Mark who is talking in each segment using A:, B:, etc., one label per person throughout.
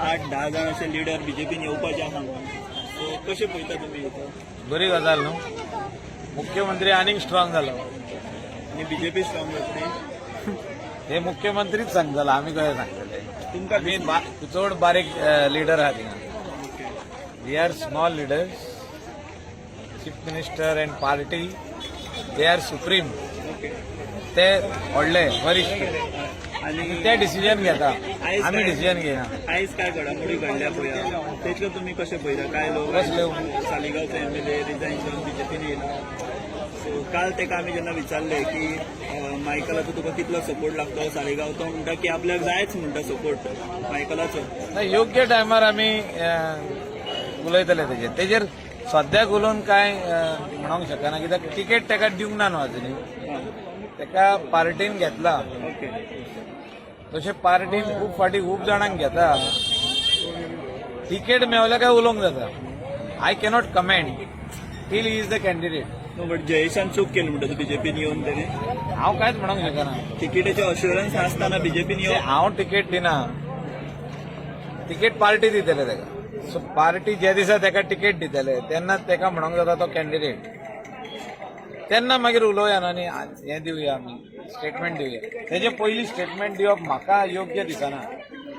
A: 8-10 जाण असे लिडर बीजेपीन येवपाचे आसा सो कशें पळयता तुमी
B: बरी गजाल न्हू. मुख्यमंत्री आनीक स्ट्रॉंग जालो.
A: आनी बीजेपी स्ट्रॉंग जातली
B: हे मुख्यमंत्रीच सांगतालो, आमी कशें सांगतले.
A: तुमकां
B: आमी चड बारीक लिडर आहात हिंगा. We are small leaders. Chief minister and party they are supreme. ते व्हडले वरिष्ठ
A: आनी
B: ते डिसिजन घेता, आमी डिसिजन घेना.
A: आयज काय घडामोडी घडल्या पळया तेतलो तुमी कशें पळयता. काय लोक
B: कसल्यो?
A: सालिगांवचो एमएलए रिजायन जावन बीजेपीन येयला. सो काल तेका आमी जेन्ना विचारले की मायकलाचो तुका कितलो सपोर्ट लागतो सालिगांव, तो म्हणटा की आपल्याक जायच म्हणटा सपोर्ट मायकलाचो.
B: नाही, योग्य टायमार आमी उलयतले तेजेर सद्याक उलोवन काय म्हणूंक शकना, कित्याक तिकेट तेका दिवंक ना न्हू अजुनी. तेका पार्टीन घेतला.
A: ओके
B: तशें पार्टीन खूब फाटी खूब जाणांक घेता. तिकेट मेवल्या काय उलोवंक जाता. I cannot comment till he is the candidate.
A: No but जयेशान चूक केली म्हणटा बीजेपीन येवन तरी.
B: हांव कांयच म्हणूंक शकना.
A: तिकेटीचे अश्युरन्स आसतना बीजेपीन येवन
B: हांव तिकेट दिना. तिकेट पार्टी दितले तेका. सो पार्टी ज्या दिसा तेका तिकेट दितले तेन्ना तेका म्हणूंक जाता तो कॅन्डिडेट. तेन्ना मागीर उलोवया आनी हें दिवया आमी, स्टेटमेंट दिवया. तेजे पयलीं स्टेटमेंट दिवप म्हाका योग्य दिसना.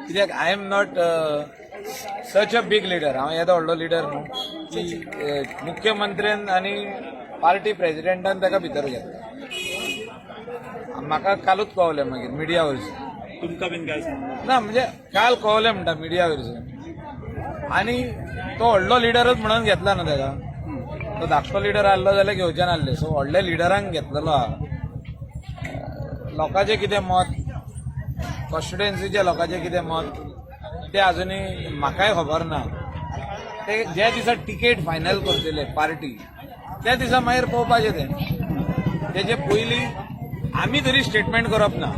B: कित्याक I am not such a big leader. हांव येदो व्हडलो लिडर न्हू की मुख्यमंत्र्यान आनी पार्टी प्रेसिडेंटान तेका भितर घेतला. म्हाका कालूच कळवलें मागीर मिडिया वयरसून.
A: तुमकां बीन काय सांगता.
B: ना म्हणजे काल कळवलें म्हणटा मिडिया वयरसून. आनी तो व्हडलो लिडरच म्हणून घेतला न्हू तेका. तो धाकटो लिडर आहलो जाल्यार घेवचे नासले. सो व्हडल्या लिडरांक घेतलेलो आहा. लोकांचें कितें मत, कॉन्स्टिट्युएन्सीच्या लोकांचें कितें मत तें अजुनी म्हाकाय खबर ना. ते ज्या दिसा तिकेट फायनल करतले पार्टी त्या दिसा मागीर पळोवपाचें तें. तेजे पयलीं आमी तरी स्टेटमेंट करप ना.